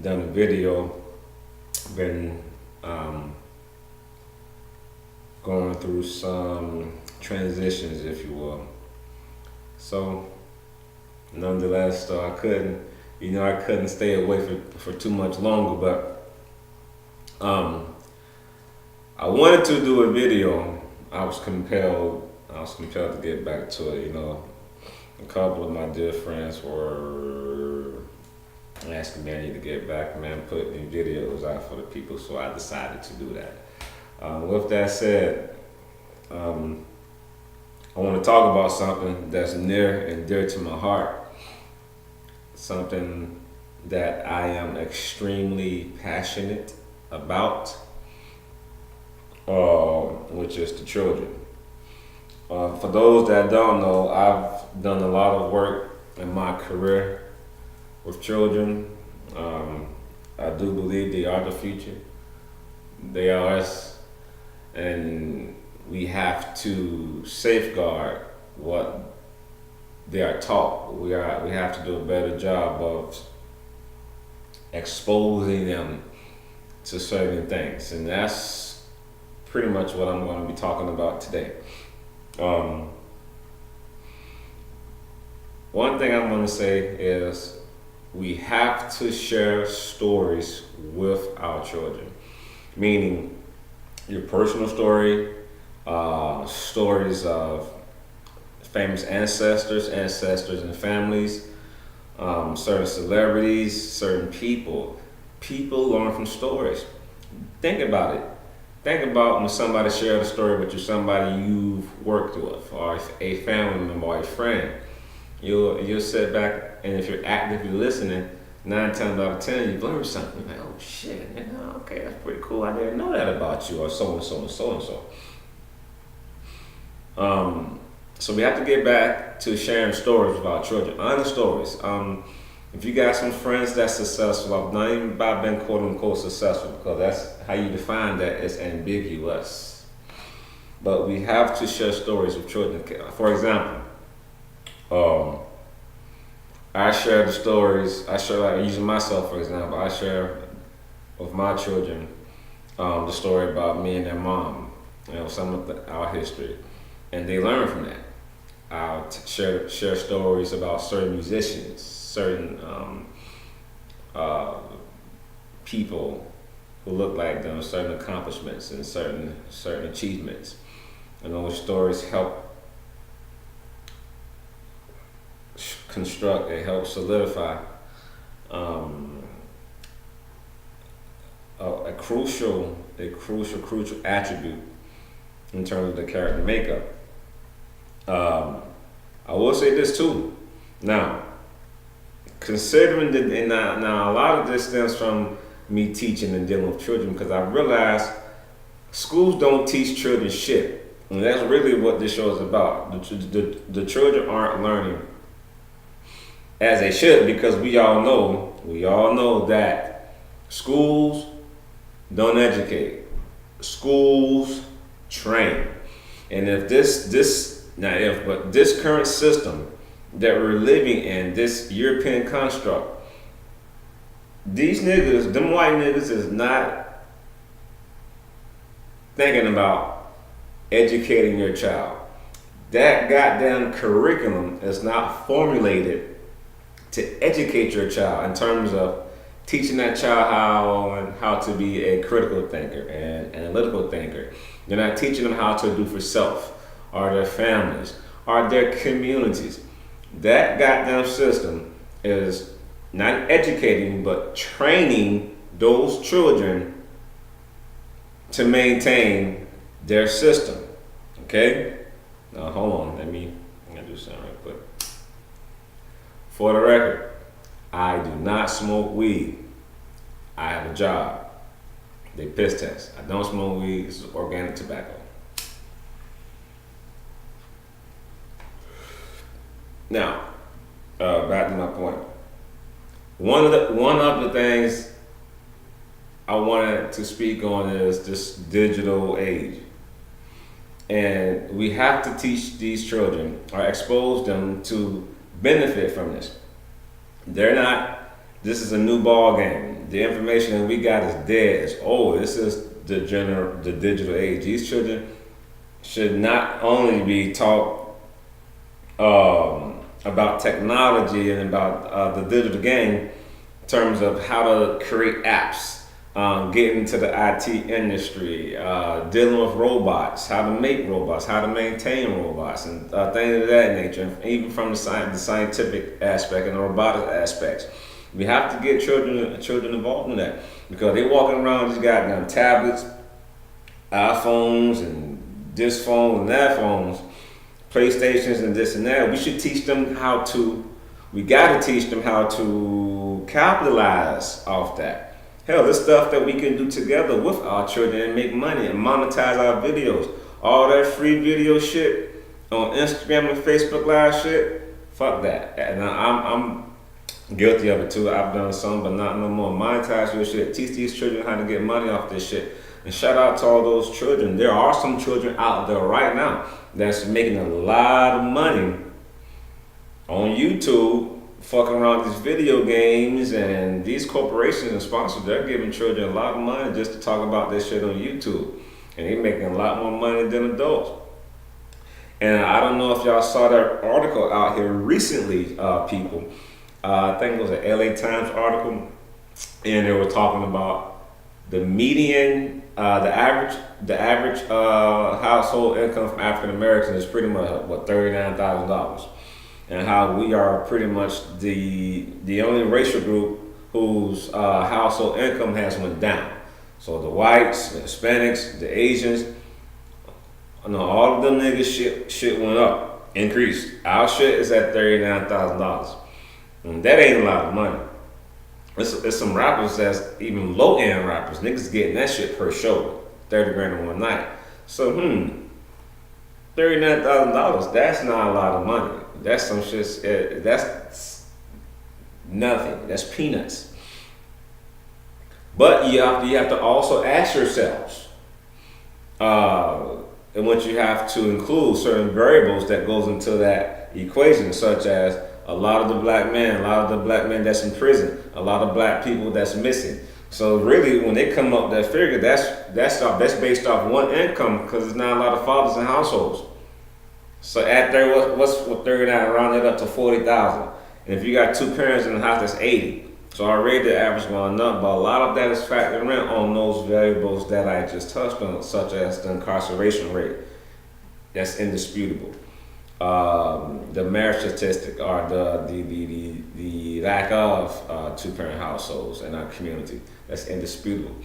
done a video, been going through some transitions, if you will. So, nonetheless, though, I couldn't stay away for too much longer, but I wanted to do a video. I was compelled to get back to it. A couple of my dear friends were asking me I need to get back, man, putting videos out for the people, so I decided to do that. With that said, I want to talk about something that's near and dear to my heart, something that I am extremely passionate about, which is the children. For those that don't know, I've done a lot of work in my career with children. I do believe they are the future. They are us, and we have to safeguard what they are taught. We have to do a better job of exposing them to certain things, and that's pretty much what I'm going to be talking about today. One thing I'm going to say is we have to share stories with our children, meaning your personal story, stories of famous ancestors and families, certain celebrities, certain people. People learn from stories. Think about it. Think about when somebody shared a story with you, somebody you've worked with, or a family member, or a friend. You'll sit back, and if you're actively listening, 9 times out of 10, you've learned something. You're like, oh shit, okay, that's pretty cool. I didn't know that about you, or so and so and so and so. So we have to get back to sharing stories with our children, honest stories. If you got some friends that's successful, I've not even about been quote unquote successful, because that's how you define that. It's ambiguous. But we have to share stories with children. For example, I share the stories. Like using myself for example. I share with my children the story about me and their mom. Some of our history, and they learn from that. I'll share stories about certain musicians, certain people who look like them, certain accomplishments and certain achievements, and those stories help construct, they help solidify a crucial attribute in terms of the character makeup. I will say this too. Now, considering that, and now a lot of this stems from me teaching and dealing with children, because I realized schools don't teach children shit, and that's really what this show is about. The children aren't learning as they should, because we all know that schools don't educate, schools train. And if this current system that we're living in, this European construct, these niggas, them white niggas, is not thinking about educating your child. That goddamn curriculum is not formulated to educate your child in terms of teaching that child how to be a critical thinker and analytical thinker. You're not teaching them how to do for self, or their families, or their communities. That goddamn system is not educating, but training those children to maintain their system. Okay? Now hold on, I'm gonna do something right quick. For the record, I do not smoke weed. I have a job. They piss test. I don't smoke weed. This is organic tobacco. Now, back to my point. One of the things I wanted to speak on is this digital age. And we have to teach these children or expose them to benefit from this. They're not This is a new ball game. The information that we got is dead. It's old. This is the digital age. These children should not only be taught about technology and about the digital game in terms of how to create apps, get into the IT industry, dealing with robots, how to make robots, how to maintain robots, and things of that nature. And even from the scientific aspect and the robotic aspects, we have to get children involved in that, because they walking around with these goddamn tablets, iPhones, and this phone and that phones, PlayStations and this and that. We should teach them how to. We got to teach them how to capitalize off that. Hell, this stuff that we can do together with our children and make money and monetize our videos. All that free video shit on Instagram and Facebook Live shit. Fuck that. And I'm guilty of it too. I've done some, but not no more. Monetize your shit. Teach these children how to get money off this shit. And shout out to all those children. There are some children out there right now that's making a lot of money on YouTube, fucking around these video games, and these corporations and sponsors, they're giving children a lot of money just to talk about this shit on YouTube. And they're making a lot more money than adults. And I don't know if y'all saw that article out here recently, people. I think it was an LA Times article, and they were talking about the median, the average household income from African Americans is pretty much what, $39,000, and how we are pretty much the only racial group whose household income has went down. So the whites, the Hispanics, the Asians, all of them niggas shit went up, increased. Our shit is at $39,000. And that ain't a lot of money. There's some rappers that's even low-end rappers. Niggas getting that shit per show, 30 grand in one night. So, $39,000, that's not a lot of money. That's some shit, that's nothing. That's peanuts. But you have to also ask yourselves, and what you have to include certain variables that goes into that equation, such as a lot of the black men that's in prison, a lot of black people that's missing. So really, when they come up that figure, that's based off one income, because there's not a lot of fathers in households. So at 30, what's 39? Round it up to 40,000. And if you got two parents in the house, that's 80. So already the average going up, but a lot of that is factoring in on those variables that I just touched on, such as the incarceration rate. That's indisputable. The marriage statistic, or the lack of two-parent households in our community. That's indisputable.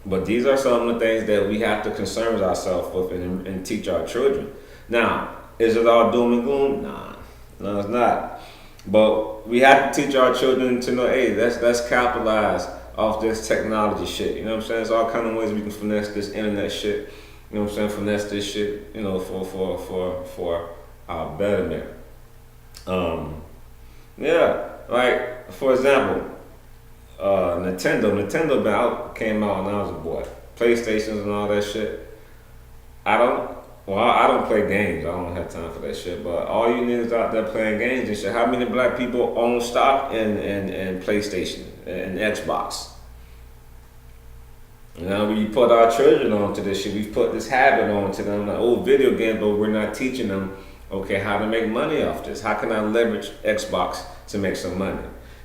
But these are some of the things that we have to concern ourselves with and teach our children. Now, is it all doom and gloom? Nah, no, it's not. But we have to teach our children to know, hey, let's capitalize off this technology shit. You know what I'm saying? There's all kind of ways we can finesse this internet shit. You know what I'm saying? Finesse this shit, you know, for our betterment. Yeah, like, for example, Nintendo came out when I was a boy. PlayStations and all that shit. I don't play games. I don't have time for that shit. But all you niggas out there playing games and shit, how many black people own stock in PlayStation and Xbox? You know, we put our children onto this shit. We've put this habit onto them, like, oh, video game, but we're not teaching them, okay, how to make money off this. How can I leverage Xbox to make some money?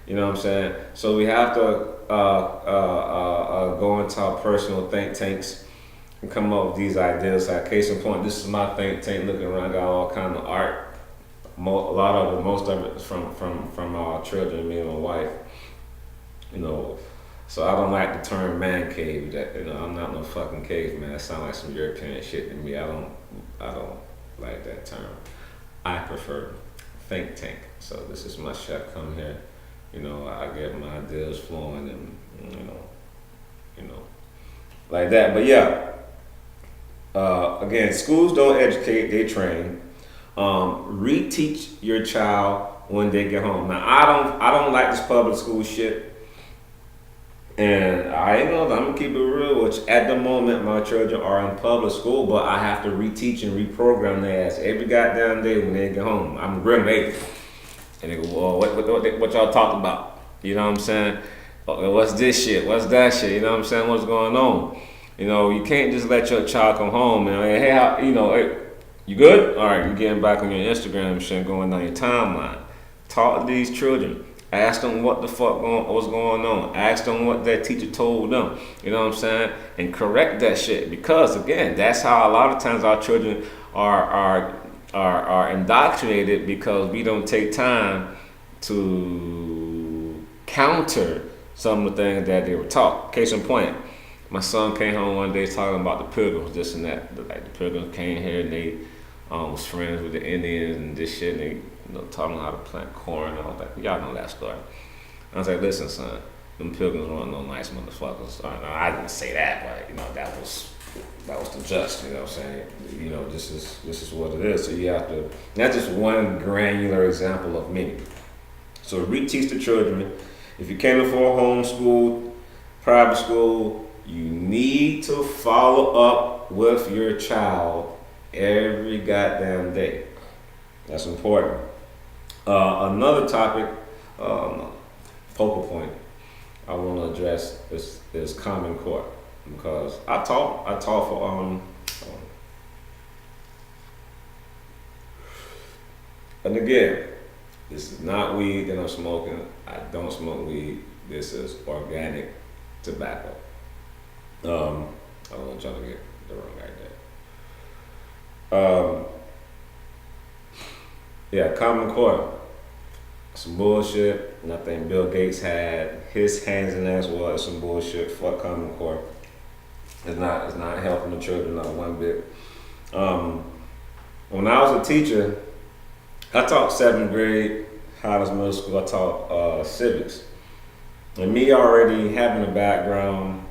You know what I'm saying? So we have to go into our personal think tanks and come up with these ideas. Like, case in point, this is my think tank. Looking around, got all kind of art. Most of it is from our children, me and my wife. You know. So I don't like the term man cave. That, you know, I'm not no fucking caveman. That sounds like some European shit to me. I don't like that term. I prefer think tank. So this is my shit. Come here, you know, I get my ideas flowing, and you know, like that. But yeah, again, schools don't educate; they train. Reteach your child when they get home. Now, I don't like this public school shit. And I'm gonna keep it real, which at the moment my children are in public school, but I have to reteach and reprogram their ass every goddamn day when they get home. I'm grim 80. And they go, well, what y'all talked about? You know what I'm saying? What's this shit? What's that shit? You know what I'm saying? What's going on? You know, you can't just let your child come home and, hey, hey, you good? All right, you getting back on your Instagram and shit, going down your timeline. Talk to these children. Ask them what the fuck what's going on. Ask them what their teacher told them. You know what I'm saying? And correct that shit. Because again, that's how a lot of times our children are indoctrinated, because we don't take time to counter some of the things that they were taught. Case in point, my son came home one day talking about the Pilgrims, this and that. Like the Pilgrims came here and they was friends with the Indians and this shit, and they taught them how to plant corn and all that. Y'all know that story. I was like, listen, son, them Pilgrims weren't no nice motherfuckers. I didn't say that, but that was the just. You know what I'm saying? This is what it is. So you have to. That's just one granular example of many. So reteach the children. If you can't afford homeschool, private school, you need to follow up with your child every goddamn day. That's important. Another topic, focal point I want to address is Common Core, because I taught for and again, this is not weed that I'm smoking. I don't smoke weed. This is organic tobacco. I don't want y'all to get the wrong idea. Yeah, Common Core. Some bullshit. And I think Bill Gates had his hands in that as well as some bullshit. Fuck Common Core. It's not helping the children, not one bit. When I was a teacher, I taught 7th grade, Highlands Middle School. I taught civics. And me already having a background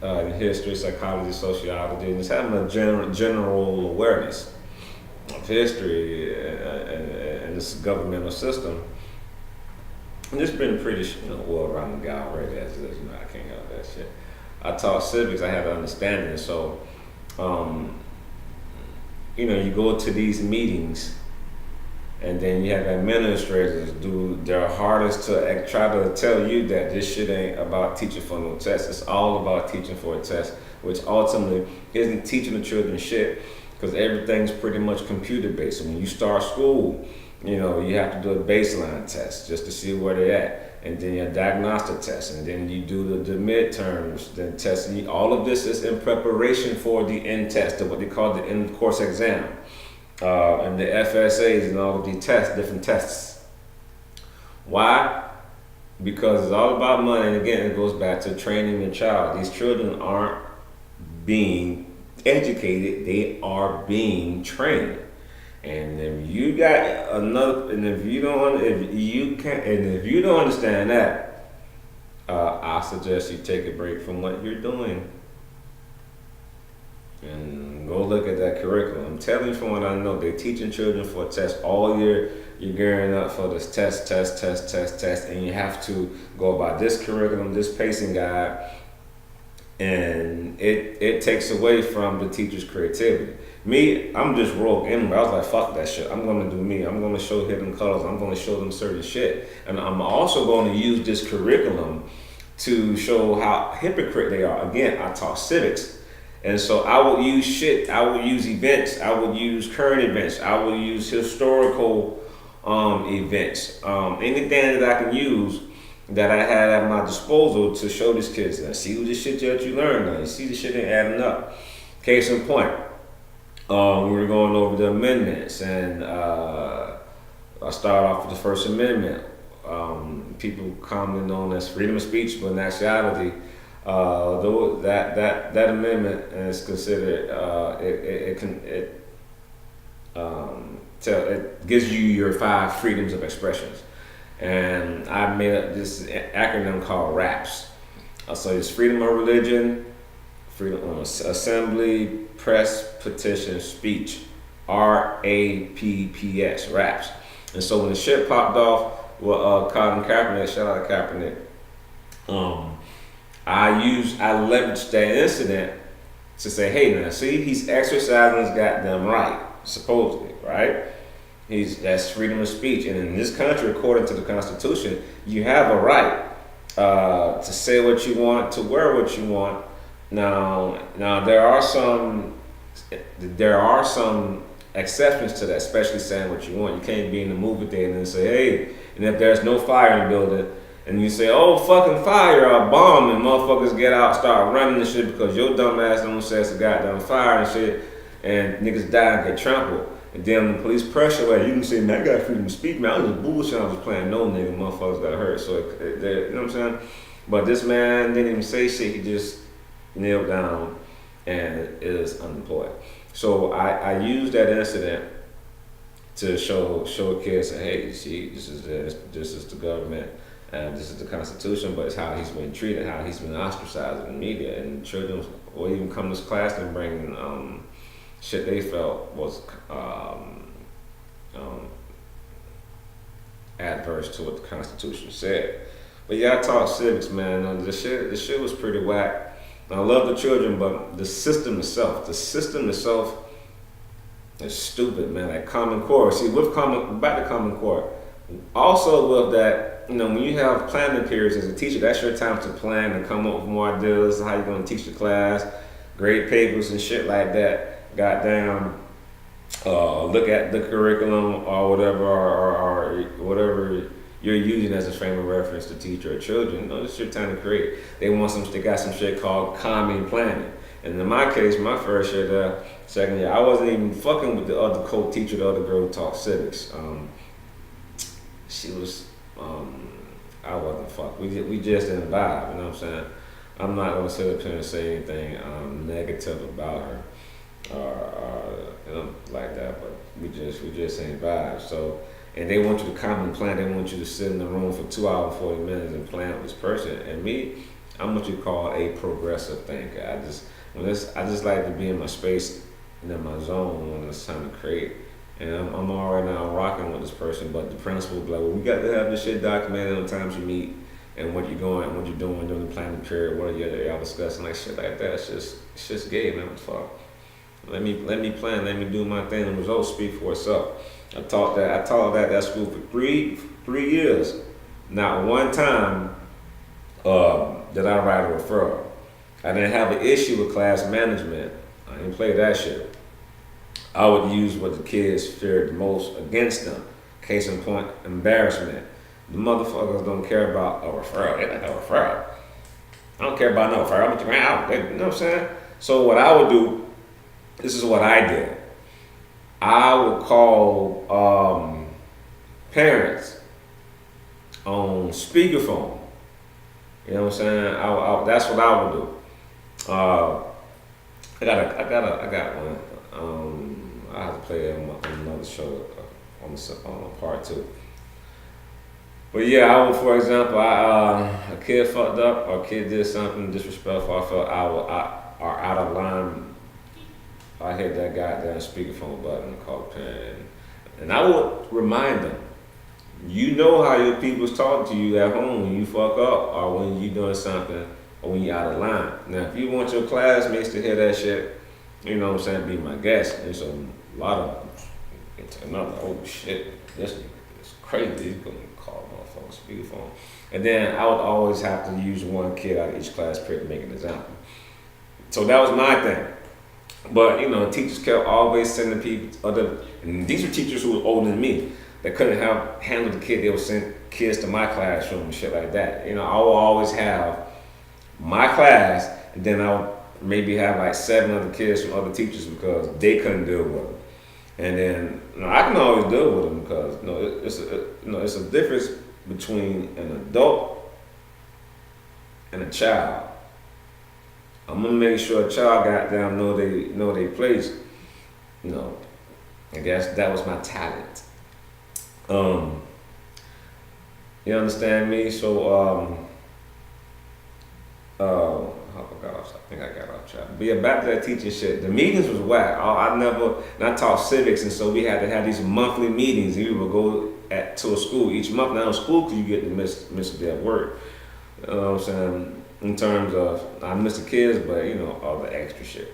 in history, psychology, sociology, and just having a general awareness of history and this governmental system, and just been pretty well-rounded guy already as it is. I can't help that shit. I taught civics. I had an understanding. So, you go to these meetings, and then you have administrators do their hardest to try to tell you that this shit ain't about teaching for no test. It's all about teaching for a test, which ultimately isn't teaching the children shit, because everything's pretty much computer based. And when you start school, you have to do a baseline test just to see where they're at, and then your diagnostic test, and then you do the midterms, then testing. All of this is in preparation for the end test, what they call the end course exam. And the FSAs and all of the tests, different tests. Why? Because it's all about money. And again, it goes back to training your child. These children aren't being educated; they are being trained. And if you got another, and if you don't understand that, I suggest you take a break from what you're doing and go look at that curriculum. I'm telling you from what I know, they're teaching children for a test all year. You're gearing up for this test, and you have to go by this curriculum, this pacing guide, and it takes away from the teacher's creativity. Me, I'm just rogue anyway. I was like, fuck that shit. I'm gonna do me. I'm gonna show hidden colors. I'm gonna show them certain shit, and I'm also going to use this curriculum to show how hypocrite they are. Again, I taught civics. And so I would use shit. I would use events. I would use current events. I would use historical events. Anything that I can use that I had at my disposal to show these kids. Now, see what the shit that you learned. Now, you see the shit ain't adding up. Case in point, we were going over the amendments, and I started off with the First Amendment. People commonly known as freedom of speech, but in actuality, though that amendment is considered, it gives you your 5 freedoms of expressions, and I made up this acronym called RAPS. So it's freedom of religion, freedom of assembly, press, petition, speech, RAPPS, RAPS. And so when the shit popped off with Colin Kaepernick, shout out to Kaepernick, I leveraged that incident to say, hey, now, see, he's exercising his goddamn right, supposedly, right? That's freedom of speech, and in this country, according to the Constitution, you have a right to say what you want, to wear what you want. Now there are some exceptions to that, especially saying what you want. You can't be in the movie theater and say, hey, and if there's no fire in the building, and you say, oh, fucking fire, a bomb, and motherfuckers get out, start running and shit because your dumb ass don't say it's a goddamn fire and shit, and niggas die and get trampled. And then the police pressure, like, you can say, man, I got freedom to speak, man, I was just bullshit, I was playing no nigga, motherfuckers got hurt. So, you know what I'm saying? But this man didn't even say shit, he just kneeled down and is unemployed. So I used that incident to show kids, that, hey, see, this is the government, and this is the Constitution, but it's how he's been treated, how he's been ostracized in the media, and children will even come to this class and bring shit they felt was adverse to what the Constitution said. But yeah, I taught civics, man. The shit was pretty whack. I love the children, but the system itself is stupid, man. Like Common Core. See, back to Common Core. Also with that, you know, when you have planning periods as a teacher, that's your time to plan and come up with more ideas, how you're going to teach the class, grade papers and shit like that. Goddamn, look at the curriculum or whatever you're using as a frame of reference to teach your children. You know, this is your time to create. They got some shit called common planning. And in my case, my first year there, second year, I wasn't even fucking with the other co-teacher, the other girl who taught civics. She was, I wasn't fucking. We just didn't vibe, you know what I'm saying? I'm not gonna sit up here and say anything negative about her or you know, like that, but we just ain't vibe. So, and they want you to common plan. They want you to sit in the room for 2 hours, 40 minutes and plan with this person. And me, I'm what you call a progressive thinker. I just like to be in my space and in my zone when it's time to create. And I'm already now rocking with this person, but the principal be like, well, we got to have this shit documented on the times you meet and what you're going and what you're doing during the planning period, what y'all discussing, like shit like that. It's just gay, man. What the fuck? Let me plan, let me do my thing, and the results speak for itself. I taught that at school for three years. Not one time did I write a referral. I didn't have an issue with class management. I didn't play that shit. I would use what the kids feared the most against them. Case in point, embarrassment. The motherfuckers don't care about a referral. They like a referral. I don't care about no referral. I'm out. You know what I'm saying? So what I would do, this is what I did. I would call parents on speakerphone. You know what I'm saying? That's what I would do. I got one. I have to play it on another show on part 2. But yeah, I would, for example, a kid fucked up or a kid did something disrespectful. I felt or out of line. I hit that goddamn speakerphone button and called the parent, and I would remind them. You know how your people's talking to you at home when you fuck up or when you doing something or when you out of line. Now, if you want your classmates to hear that shit, you know what I'm saying, be my guest. There's a lot of another, oh shit, this nigga is crazy. He's gonna call motherfuckers speakerphone. And then I would always have to use one kid out of each class period to make an example. So that was my thing. But you know, teachers kept always sending people and these were teachers who were older than me that couldn't handle the kid. They would send kids to my classroom and shit like that. You know, I would always have my class, and then I would maybe have like 7 other kids from other teachers because they couldn't deal with them. And then you know, I can always deal with them because it's a difference between an adult and a child. I'm gonna make sure a child goddamn know they place. You know, I guess that was my talent. You understand me? So I think I got off track. But yeah, back to that teaching shit. The meetings was whack. I taught civics, and so we had to have these monthly meetings. We would go to a school each month. Now in school, cause you get to miss a day of work. You know what I'm saying? In terms of, I miss the kids, but you know, all the extra shit.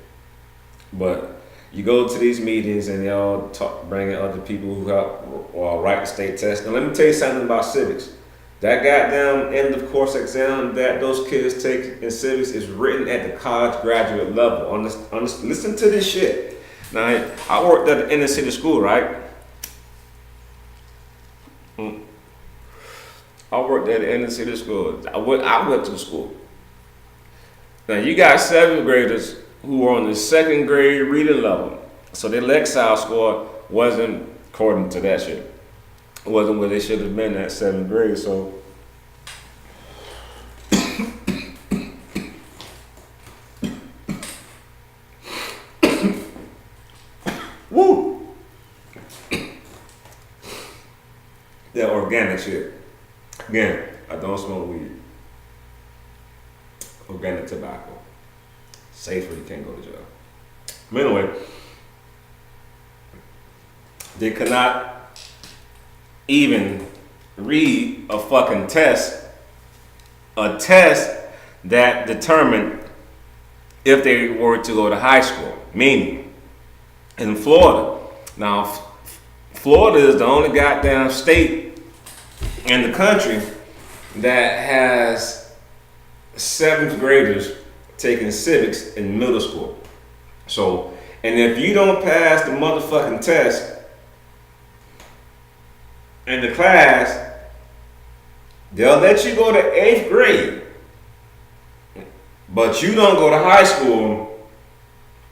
But You go to these meetings and they'll talk, bring in other people who help or write the state test. And let me tell you something about civics. That goddamn end of course exam that those kids take in civics is written at the college graduate level. Listen to this shit. Now, I worked at the inner city school, right? I worked at the inner city school. I went to school. Now, you got 7th graders who were on the 2nd grade reading level. So their Lexile score wasn't, according to that shit, wasn't where they should have been at 7th grade. So woo! That organic shit. Again, I don't smoke weed. Organic tobacco. Safer, you can't go to jail. But anyway, they cannot even read a fucking test, a test that determined if they were to go to high school. Meaning, in Florida, now Florida is the only goddamn state in the country that has 7th graders taking civics in middle school. So, and if you don't pass the motherfucking test in the class, they'll let you go to 8th grade, but you don't go to high school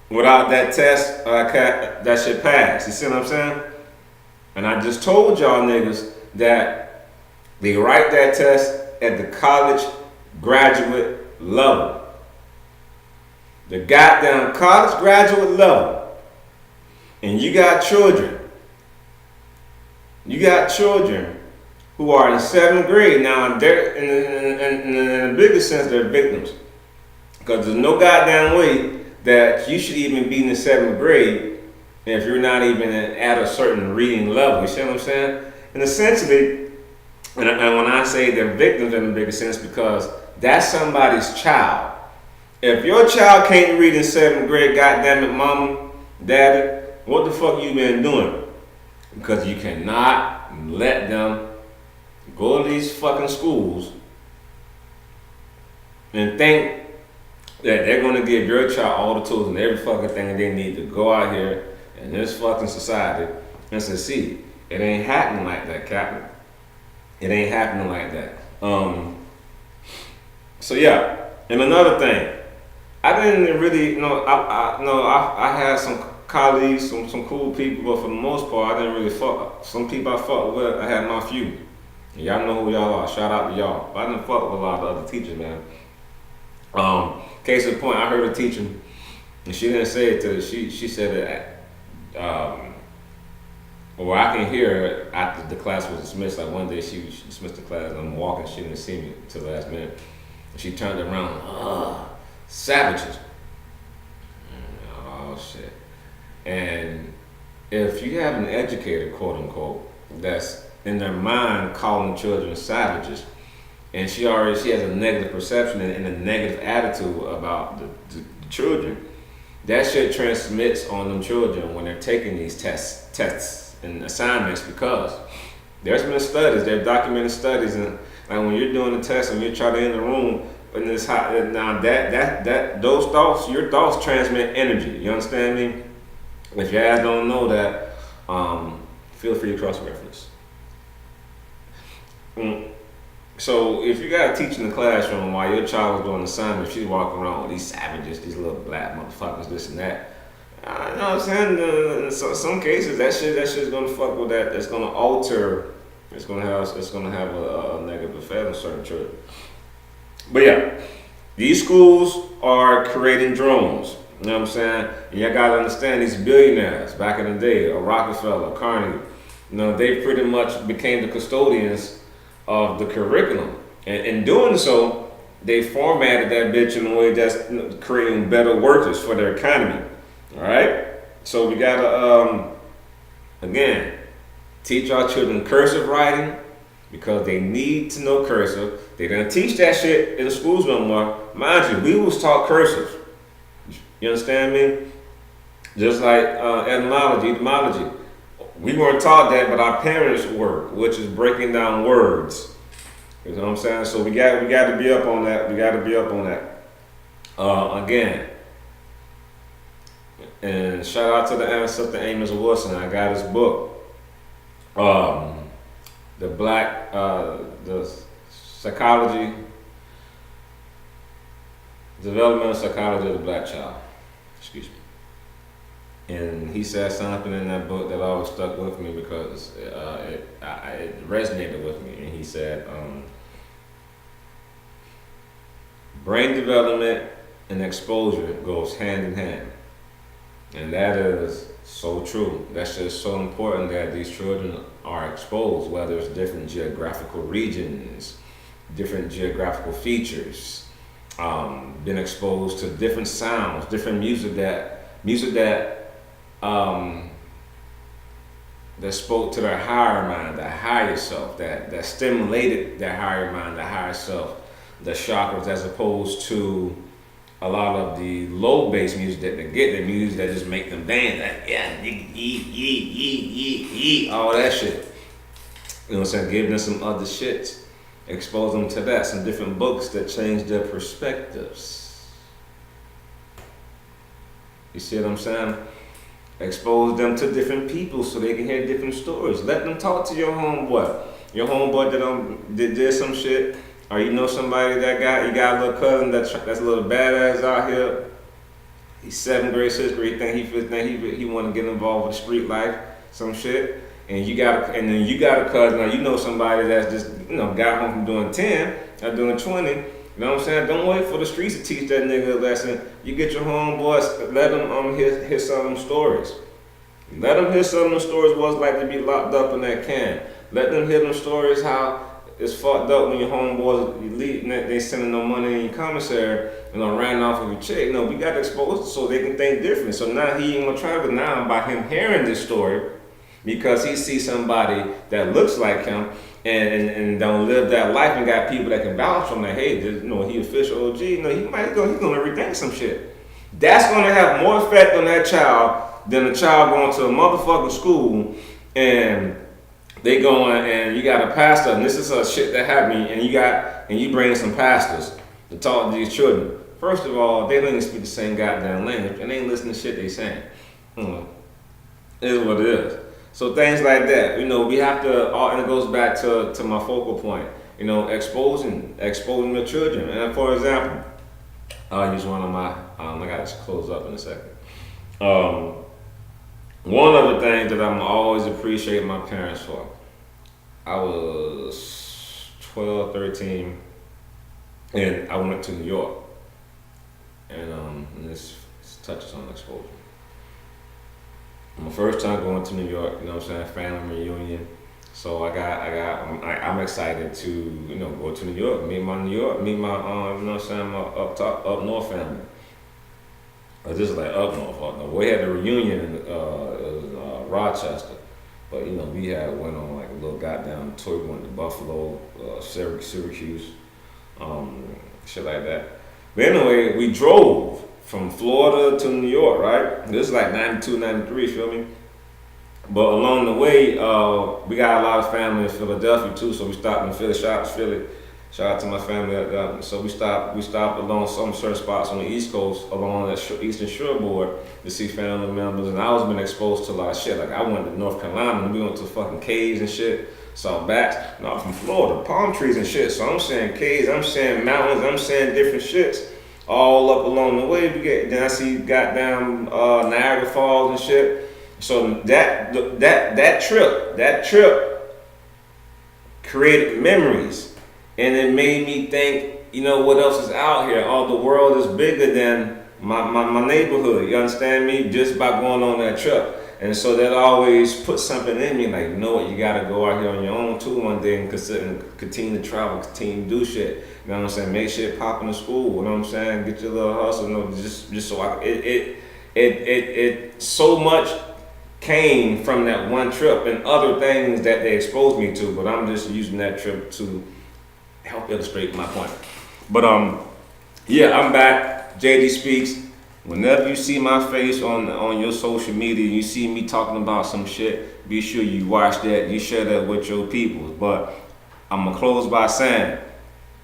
without that test that shit pass. You see what I'm saying? And I just told y'all niggas that they write that test at the college graduate level. The goddamn college graduate level. And you got children. You got children who are in 7th grade. Now, they're in a bigger sense, they're victims. Because there's no goddamn way that you should even be in the 7th grade if you're not even at a certain reading level. You see what I'm saying? And essentially, and when I say they're victims in a bigger sense, because that's somebody's child. If your child can't read in 7th grade, goddamn it, mama, daddy, what the fuck you been doing? Because you cannot let them go to these fucking schools and think that they're going to give your child all the tools and every fucking thing they need to go out here in this fucking society and succeed. It ain't happening like that, Captain. It ain't happening like that. So yeah, and another thing, I didn't really, I had some colleagues, some cool people, but for the most part, I didn't really fuck. Some people I fucked with, I had my few. And y'all know who y'all are. Shout out to y'all. But I didn't fuck with a lot of other teachers, man. Case in point, I heard a teacher, and she didn't say it to her. She said that, or I can hear her after the class was dismissed. Like one day she dismissed the class, and I'm walking, she didn't see me till the last minute. And she turned around, savages. Oh shit. And if you have an educator, quote unquote, that's in their mind calling children savages, and she has a negative perception and a negative attitude about the children, that shit transmits on them children when they're taking these tests and assignments, because there's been studies, there are documented studies, and like when you're doing the test and you're trying to in the room, and it's hot, now those thoughts, your thoughts transmit energy. You understand me? If your ass don't know that, feel free to cross-reference. So if you got a teacher in the classroom while your child was doing assignment, she's walking around with these savages, these little black motherfuckers, this and that. You know what I'm saying? So some cases that shit's gonna fuck with that. It's gonna alter. It's gonna have a negative effect on certain children. But yeah, these schools are creating drones. You know what I'm saying? And y'all gotta understand, these billionaires back in the day, Rockefeller, Carnegie, they pretty much became the custodians of the curriculum. And in doing so, they formatted that bitch in a way that's creating better workers for their economy. All right? So we gotta, again, teach our children cursive writing, because they need to know cursive. They don't teach that shit in the schools no more. Mind you, we was taught cursive. You understand me? Just like etymology. We weren't taught that, but our parents were, which is breaking down words. You know what I'm saying? So we got to be up on that. We got to be up on that. Again, and shout out to the ancestor Amos Wilson. I got his book, the psychology, developmental psychology of the black child. Excuse me. And he said something in that book that always stuck with me because it resonated with me. And he said, brain development and exposure goes hand in hand. And that is so true. That's just so important that these children are exposed, whether it's different geographical regions, different geographical features, been exposed to different sounds, different music that spoke to their higher mind, their higher self, that stimulated their higher mind, their higher self, the chakras, as opposed to a lot of the low bass music that they get, the music that just make them dance, like, yeah, all that shit. You know what I'm saying? Giving them some other shit, expose them to that, some different books that change their perspectives. You see what I'm saying? Expose them to different people so they can hear different stories. Let them talk to your homeboy. Your homeboy that did some shit. Or you know somebody you got a little cousin that's a little badass out here. He's 7th grade, 6th grade. He want to get involved with street life, some shit. And then you got a cousin. Now you know somebody that's just got home from doing 10 or doing 20. You know what I'm saying? Don't wait for the streets to teach that nigga a lesson. You get your homeboys, let them hear some of them stories. Let them hear some of them stories what it's like to be locked up in that can. Let them hear them stories how it's fucked up when your homeboys leave, they sending no money in your commissary, ran off of your chick. No, we got to expose it so they can think different. So now he ain't gonna travel now by him hearing this story because he sees somebody that looks like him and don't live that life and got people that can vouch for him like, hey, he official OG. He's gonna rethink some shit. That's gonna have more effect on that child than a child going to a motherfucking school and they going and you got a pastor, and this is a shit that happened, and you bring some pastors to talk to these children. First of all, they don't even speak the same goddamn language, and they ain't listening to shit they saying. It is what it is. So things like that, we have to, and it goes back to my focal point, exposing the children. And for example, I'll use one of my, I got to close up in a second. One of the things that I'm always appreciate my parents for, I was 12, 13, and I went to New York, and this touches on exposure. My first time going to New York, family reunion. So I'm excited to, go to New York, meet my my up north family. This is like up north. We had a reunion in Rochester, but we had went on like a little goddamn tour. We went to Buffalo, Syracuse, shit like that. But anyway, we drove from Florida to New York, right? This is like 92, 93, feel me? But along the way, we got a lot of family in Philadelphia too, so we stopped in Philly. Shout out to Philly. Shout out to my family. So we stopped along some certain spots on the East Coast, along the Eastern Shoreboard to see family members. And I was been exposed to a lot of shit. Like I went to North Carolina and we went to fucking caves and shit. Saw bats. No, I'm from Florida, palm trees and shit. So I'm saying caves, I'm saying mountains, I'm saying different shits all up along the way. Then I see goddamn Niagara Falls and shit. So that trip created memories. And it made me think, what else is out here? The world is bigger than my neighborhood, you understand me? Just by going on that trip. And so that always puts something in me, like, you gotta go out here on your own too one day and continue to travel, continue to do shit. You know what I'm saying? Make shit pop in the school, you know what I'm saying? Get your little hustle, just so it so much came from that one trip and other things that they exposed me to, but I'm just using that trip to help illustrate my point. But I'm back. JD Speaks. Whenever you see my face on your social media, you see me talking about some shit, be sure you watch that, you share that with your people. But I'm gonna close by saying,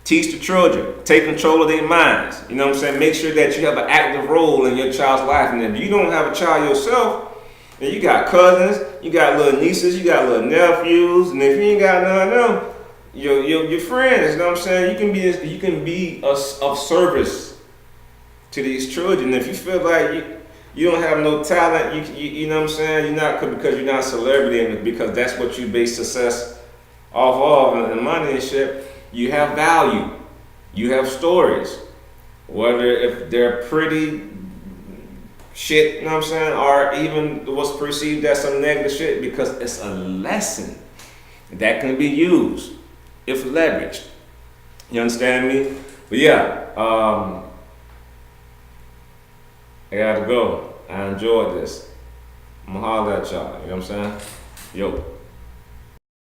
teach the children, take control of their minds. You know what I'm saying? Make sure that you have an active role in your child's life. And if you don't have a child yourself, and you got cousins, you got little nieces, you got little nephews, and if you ain't got none of them, your friends. You know what I'm saying? You can be of service to these children. If you feel like you don't have no talent, you know what I'm saying? You're not because you're not a celebrity, and because that's what you base success off of, and money and shit. You have value. You have stories. Whether if they're pretty shit, you know what I'm saying, or even what's perceived as some negative shit, because it's a lesson that can be used if leveraged. You understand me? But yeah, I gotta go. I enjoyed this. I'm gonna holler at y'all. You know what I'm saying? Yo.